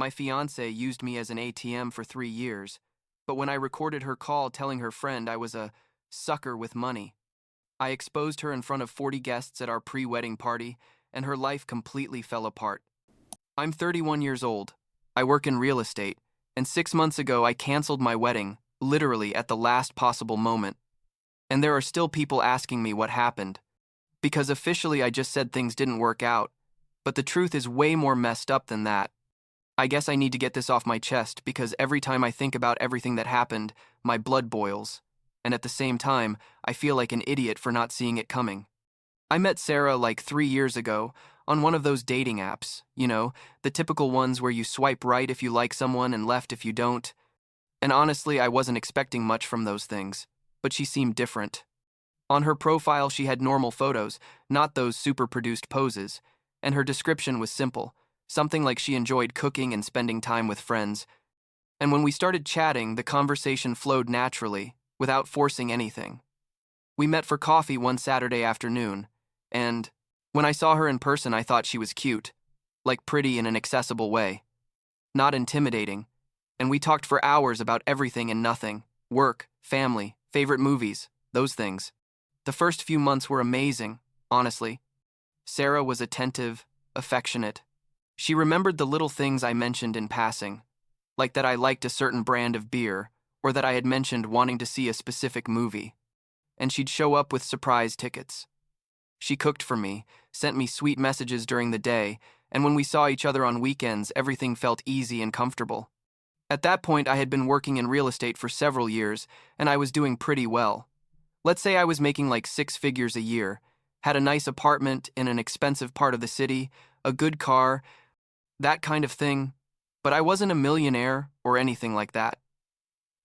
My fiancée used me as an ATM for 3 years, but when I recorded her call telling her friend I was a sucker with money, I exposed her in front of 40 guests at our pre-wedding party, and her life completely fell apart. I'm 31 years old. I work in real estate, and 6 months ago I canceled my wedding, literally at the last possible moment. And there are still people asking me what happened, because officially I just said things didn't work out, but the truth is way more messed up than that. I guess I need to get this off my chest because every time I think about everything that happened, my blood boils, and at the same time, I feel like an idiot for not seeing it coming. I met Sarah like 3 years ago on one of those dating apps, the typical ones where you swipe right if you like someone and left if you don't. And honestly, I wasn't expecting much from those things, but she seemed different. On her profile, she had normal photos, not those super produced poses, and her description was simple, something like she enjoyed cooking and spending time with friends. And when we started chatting, the conversation flowed naturally, without forcing anything. We met for coffee one Saturday afternoon, and when I saw her in person, I thought she was cute, like pretty in an accessible way, not intimidating, and we talked for hours about everything and nothing, work, family, favorite movies, those things. The first few months were amazing, honestly. Sarah was attentive, affectionate. She remembered the little things I mentioned in passing, like that I liked a certain brand of beer, or that I had mentioned wanting to see a specific movie. And she'd show up with surprise tickets. She cooked for me, sent me sweet messages during the day, and when we saw each other on weekends, everything felt easy and comfortable. At that point, I had been working in real estate for several years, and I was doing pretty well. Let's say I was making like 6 figures a year, had a nice apartment in an expensive part of the city, a good car, that kind of thing, but I wasn't a millionaire or anything like that.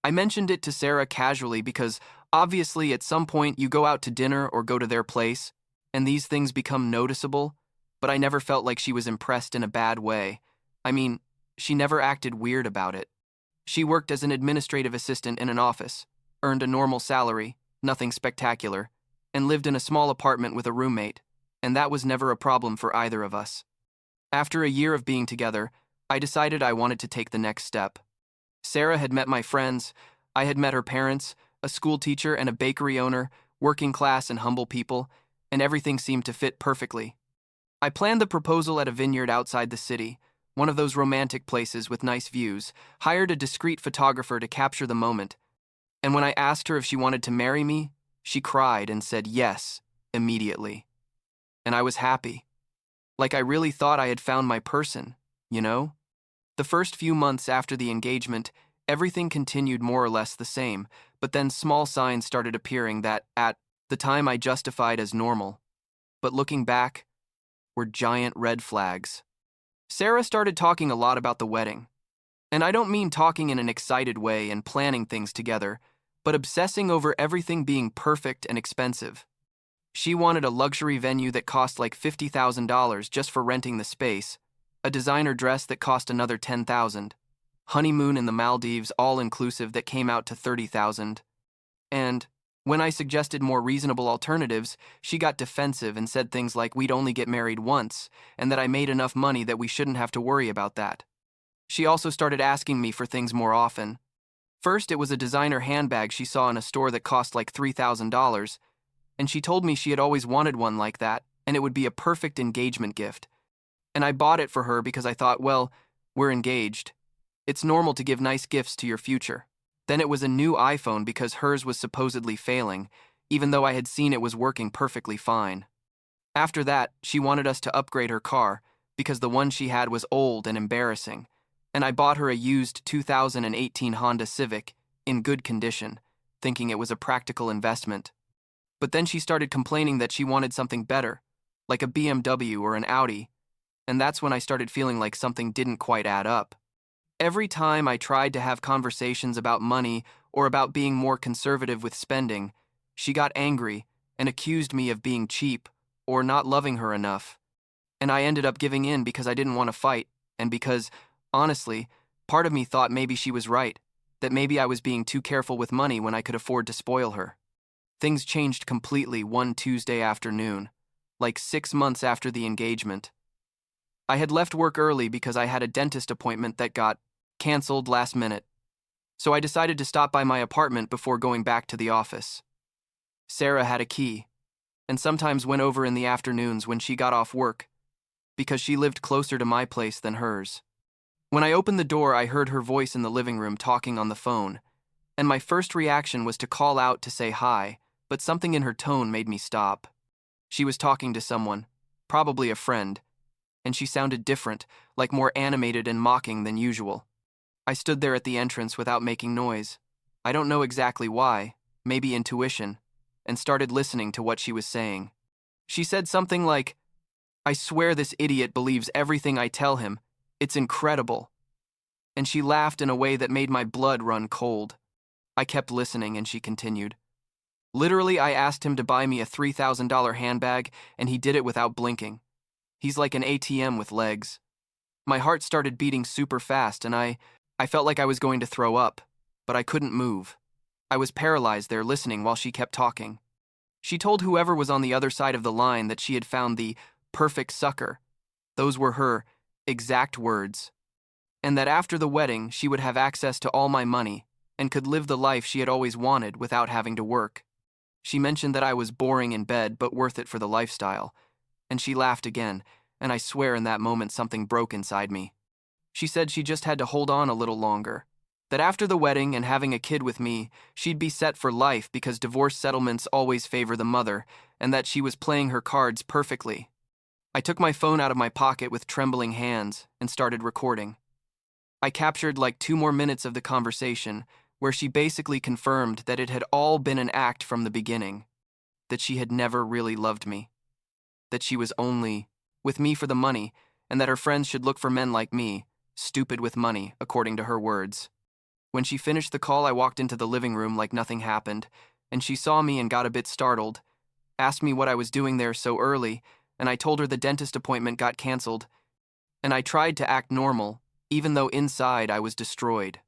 I mentioned it to Sarah casually because obviously at some point you go out to dinner or go to their place, and these things become noticeable, but I never felt like she was impressed in a bad way. I mean, she never acted weird about it. She worked as an administrative assistant in an office, earned a normal salary, nothing spectacular, and lived in a small apartment with a roommate, and that was never a problem for either of us. After a year of being together, I decided I wanted to take the next step. Sarah had met my friends, I had met her parents, a school teacher and a bakery owner, working class and humble people, and everything seemed to fit perfectly. I planned the proposal at a vineyard outside the city, one of those romantic places with nice views, hired a discreet photographer to capture the moment, and when I asked her if she wanted to marry me, she cried and said yes, immediately. And I was happy. Like I really thought I had found my person, you know? The first few months after the engagement, everything continued more or less the same, but then small signs started appearing that, at the time, I justified as normal. But looking back, were giant red flags. Sarah started talking a lot about the wedding. And I don't mean talking in an excited way and planning things together, but obsessing over everything being perfect and expensive. She wanted a luxury venue that cost like $50,000 just for renting the space, a designer dress that cost another $10,000, honeymoon in the Maldives all-inclusive that came out to $30,000. And when I suggested more reasonable alternatives, she got defensive and said things like we'd only get married once and that I made enough money that we shouldn't have to worry about that. She also started asking me for things more often. First, it was a designer handbag she saw in a store that cost like $3,000, and she told me she had always wanted one like that, and it would be a perfect engagement gift. And I bought it for her because I thought, well, we're engaged. It's normal to give nice gifts to your future. Then it was a new iPhone because hers was supposedly failing, even though I had seen it was working perfectly fine. After that, she wanted us to upgrade her car because the one she had was old and embarrassing, and I bought her a used 2018 Honda Civic in good condition, thinking it was a practical investment. But then she started complaining that she wanted something better, like a BMW or an Audi, and that's when I started feeling like something didn't quite add up. Every time I tried to have conversations about money or about being more conservative with spending, she got angry and accused me of being cheap or not loving her enough. And I ended up giving in because I didn't want to fight, and because, honestly, part of me thought maybe she was right, that maybe I was being too careful with money when I could afford to spoil her. Things changed completely one Tuesday afternoon, like 6 months after the engagement. I had left work early because I had a dentist appointment that got canceled last minute, so I decided to stop by my apartment before going back to the office. Sarah had a key, and sometimes went over in the afternoons when she got off work, because she lived closer to my place than hers. When I opened the door, I heard her voice in the living room talking on the phone, and my first reaction was to call out to say hi, but something in her tone made me stop. She was talking to someone, probably a friend, and she sounded different, like more animated and mocking than usual. I stood there at the entrance without making noise. I don't know exactly why, maybe intuition, and started listening to what she was saying. She said something like, "I swear this idiot believes everything I tell him. It's incredible." And she laughed in a way that made my blood run cold. I kept listening and she continued. "Literally, I asked him to buy me a $3,000 handbag and he did it without blinking. He's like an ATM with legs." My heart started beating super fast and I felt like I was going to throw up, but I couldn't move. I was paralyzed there listening while she kept talking. She told whoever was on the other side of the line that she had found the perfect sucker. Those were her exact words. And that after the wedding, she would have access to all my money and could live the life she had always wanted without having to work. She mentioned that I was boring in bed but worth it for the lifestyle. And she laughed again, and I swear in that moment something broke inside me. She said she just had to hold on a little longer. That after the wedding and having a kid with me, she'd be set for life because divorce settlements always favor the mother, and that she was playing her cards perfectly. I took my phone out of my pocket with trembling hands and started recording. I captured like 2 more minutes of the conversation, where she basically confirmed that it had all been an act from the beginning, that she had never really loved me, that she was only with me for the money, and that her friends should look for men like me, stupid with money, according to her words. When she finished the call, I walked into the living room like nothing happened, and she saw me and got a bit startled, asked me what I was doing there so early, and I told her the dentist appointment got canceled, and I tried to act normal, even though inside I was destroyed.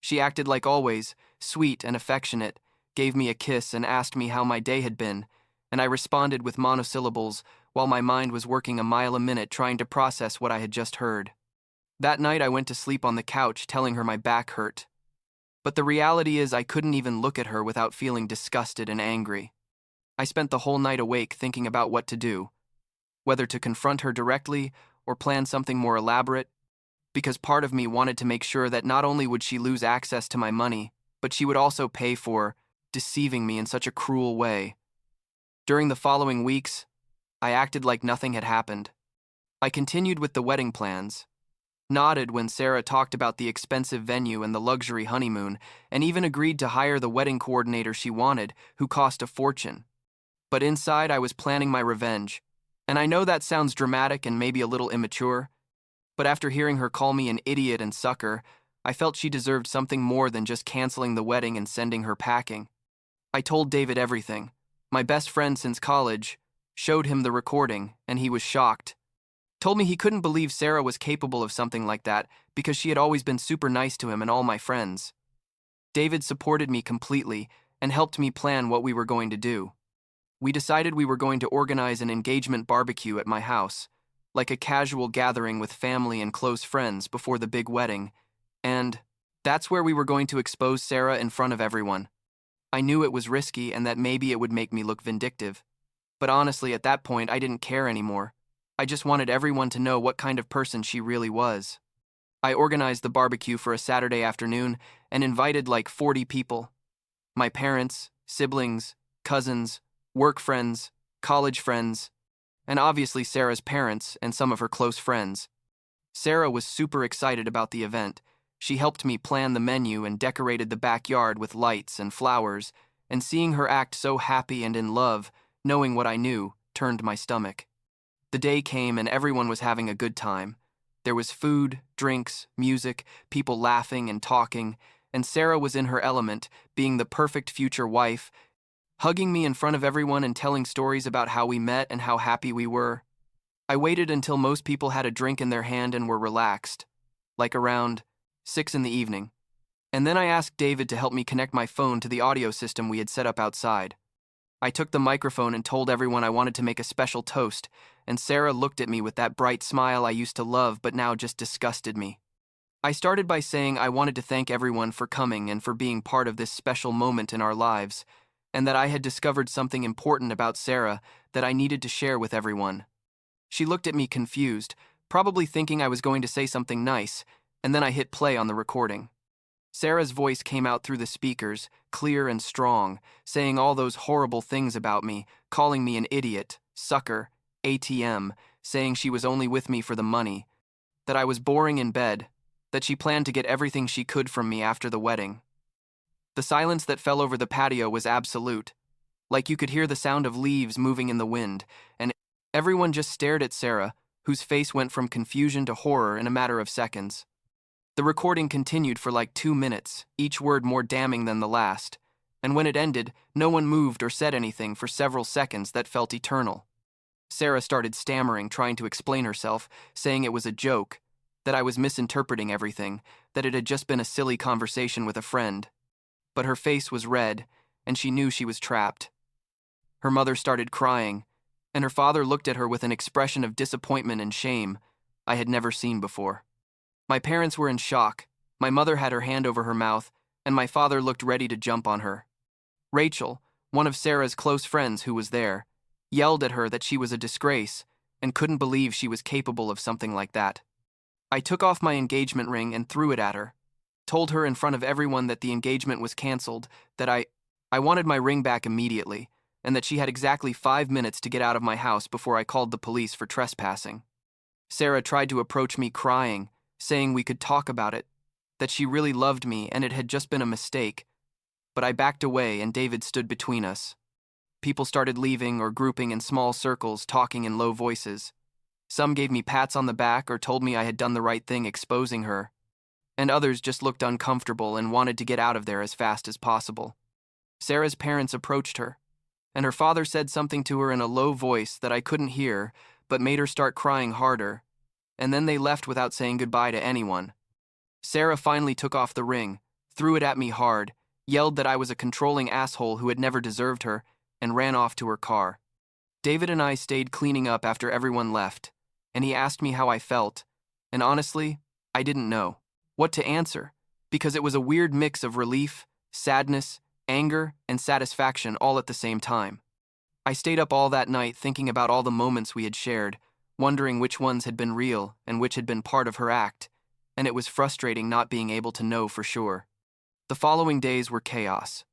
She acted like always, sweet and affectionate, gave me a kiss and asked me how my day had been, and I responded with monosyllables while my mind was working a mile a minute trying to process what I had just heard. That night I went to sleep on the couch telling her my back hurt. But the reality is I couldn't even look at her without feeling disgusted and angry. I spent the whole night awake thinking about what to do, whether to confront her directly or plan something more elaborate, because part of me wanted to make sure that not only would she lose access to my money, but she would also pay for deceiving me in such a cruel way. During the following weeks, I acted like nothing had happened. I continued with the wedding plans, nodded when Sarah talked about the expensive venue and the luxury honeymoon, and even agreed to hire the wedding coordinator she wanted, who cost a fortune. But inside, I was planning my revenge. And I know that sounds dramatic and maybe a little immature, but after hearing her call me an idiot and sucker, I felt she deserved something more than just canceling the wedding and sending her packing. I told David everything. My best friend since college, showed him the recording, and he was shocked. Told me he couldn't believe Sarah was capable of something like that because she had always been super nice to him and all my friends. David supported me completely and helped me plan what we were going to do. We decided we were going to organize an engagement barbecue at my house, like a casual gathering with family and close friends before the big wedding, and that's where we were going to expose Sarah in front of everyone. I knew it was risky and that maybe it would make me look vindictive, but honestly at that point I didn't care anymore. I just wanted everyone to know what kind of person she really was. I organized the barbecue for a Saturday afternoon and invited like 40 people. My parents, siblings, cousins, work friends, college friends, and obviously Sarah's parents and some of her close friends. Sarah was super excited about the event. She helped me plan the menu and decorated the backyard with lights and flowers, and seeing her act so happy and in love, knowing what I knew, turned my stomach. The day came and everyone was having a good time. There was food, drinks, music, people laughing and talking, and Sarah was in her element, being the perfect future wife, hugging me in front of everyone and telling stories about how we met and how happy we were. I waited until most people had a drink in their hand and were relaxed, like around 6 in the evening. And then I asked David to help me connect my phone to the audio system we had set up outside. I took the microphone and told everyone I wanted to make a special toast, and Sarah looked at me with that bright smile I used to love but now just disgusted me. I started by saying I wanted to thank everyone for coming and for being part of this special moment in our lives, and that I had discovered something important about Sarah that I needed to share with everyone. She looked at me confused, probably thinking I was going to say something nice, and then I hit play on the recording. Sarah's voice came out through the speakers, clear and strong, saying all those horrible things about me, calling me an idiot, sucker, ATM, saying she was only with me for the money, that I was boring in bed, that she planned to get everything she could from me after the wedding. The silence that fell over the patio was absolute, like you could hear the sound of leaves moving in the wind, and everyone just stared at Sarah, whose face went from confusion to horror in a matter of seconds. The recording continued for like 2 minutes, each word more damning than the last, and when it ended, no one moved or said anything for several seconds that felt eternal. Sarah started stammering, trying to explain herself, saying it was a joke, that I was misinterpreting everything, that it had just been a silly conversation with a friend. But her face was red, and she knew she was trapped. Her mother started crying, and her father looked at her with an expression of disappointment and shame I had never seen before. My parents were in shock, my mother had her hand over her mouth, and my father looked ready to jump on her. Rachel, one of Sarah's close friends who was there, yelled at her that she was a disgrace and couldn't believe she was capable of something like that. I took off my engagement ring and threw it at her, told her in front of everyone that the engagement was canceled, that I wanted my ring back immediately, and that she had exactly 5 minutes to get out of my house before I called the police for trespassing. Sarah tried to approach me crying, saying we could talk about it, that she really loved me and it had just been a mistake, but I backed away and David stood between us. People started leaving or grouping in small circles, talking in low voices. Some gave me pats on the back or told me I had done the right thing exposing her, and others just looked uncomfortable and wanted to get out of there as fast as possible. Sarah's parents approached her, and her father said something to her in a low voice that I couldn't hear, but made her start crying harder, and then they left without saying goodbye to anyone. Sarah finally took off the ring, threw it at me hard, yelled that I was a controlling asshole who had never deserved her, and ran off to her car. David and I stayed cleaning up after everyone left, and he asked me how I felt, and honestly, I didn't know what to answer, because it was a weird mix of relief, sadness, anger, and satisfaction all at the same time. I stayed up all that night thinking about all the moments we had shared, wondering which ones had been real and which had been part of her act, and it was frustrating not being able to know for sure. The following days were chaos.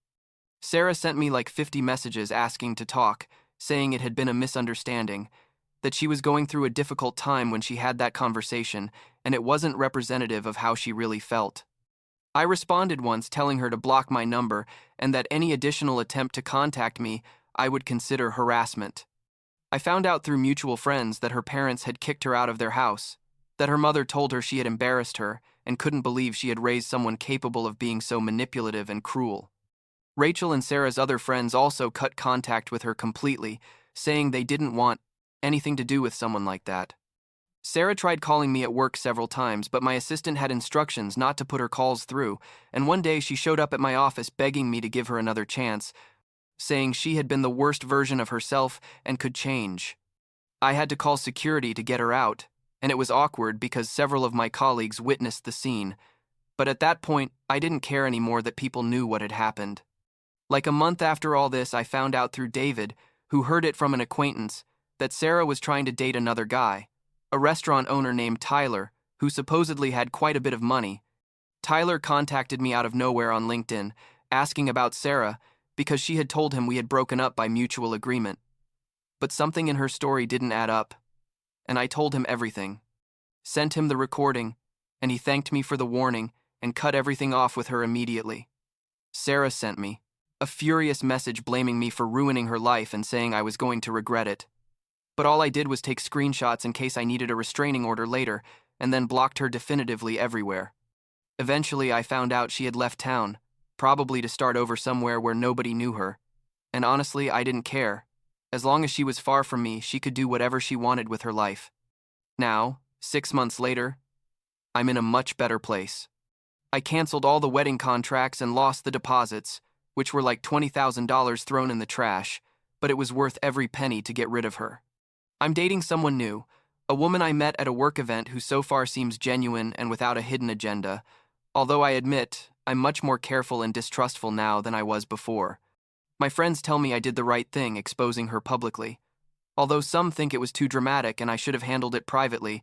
Sarah sent me like 50 messages asking to talk, saying it had been a misunderstanding, that she was going through a difficult time when she had that conversation, and it wasn't representative of how she really felt. I responded once telling her to block my number and that any additional attempt to contact me I would consider harassment. I found out through mutual friends that her parents had kicked her out of their house, that her mother told her she had embarrassed her and couldn't believe she had raised someone capable of being so manipulative and cruel. Rachel and Sarah's other friends also cut contact with her completely, saying they didn't want anything to do with someone like that. Sarah tried calling me at work several times, but my assistant had instructions not to put her calls through, and one day she showed up at my office begging me to give her another chance, saying she had been the worst version of herself and could change. I had to call security to get her out, and it was awkward because several of my colleagues witnessed the scene, but at that point, I didn't care anymore that people knew what had happened. Like a month after all this, I found out through David, who heard it from an acquaintance, that Sarah was trying to date another guy, a restaurant owner named Tyler, who supposedly had quite a bit of money. Tyler contacted me out of nowhere on LinkedIn, asking about Sarah, because she had told him we had broken up by mutual agreement. But something in her story didn't add up, and I told him everything. Sent him the recording, and he thanked me for the warning and cut everything off with her immediately. Sarah sent me a furious message blaming me for ruining her life and saying I was going to regret it. But all I did was take screenshots in case I needed a restraining order later, and then blocked her definitively everywhere. Eventually, I found out she had left town, probably to start over somewhere where nobody knew her. And honestly, I didn't care. As long as she was far from me, she could do whatever she wanted with her life. Now, 6 months later, I'm in a much better place. I canceled all the wedding contracts and lost the deposits, which were like $20,000 thrown in the trash, but it was worth every penny to get rid of her. I'm dating someone new, a woman I met at a work event who so far seems genuine and without a hidden agenda, although I admit I'm much more careful and distrustful now than I was before. My friends tell me I did the right thing exposing her publicly, although some think it was too dramatic and I should have handled it privately,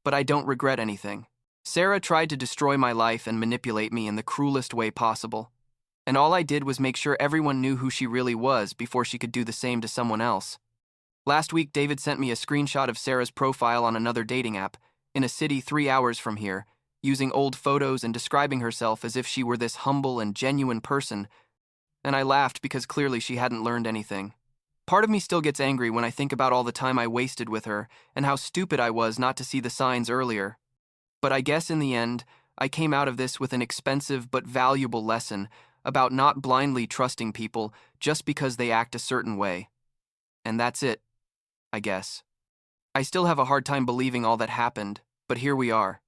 but I don't regret anything. Sarah tried to destroy my life and manipulate me in the cruelest way possible, and all I did was make sure everyone knew who she really was before she could do the same to someone else. Last week, David sent me a screenshot of Sarah's profile on another dating app, in a city 3 hours from here, using old photos and describing herself as if she were this humble and genuine person, and I laughed because clearly she hadn't learned anything. Part of me still gets angry when I think about all the time I wasted with her and how stupid I was not to see the signs earlier. But I guess in the end, I came out of this with an expensive but valuable lesson about not blindly trusting people just because they act a certain way. And that's it, I guess. I still have a hard time believing all that happened, but here we are.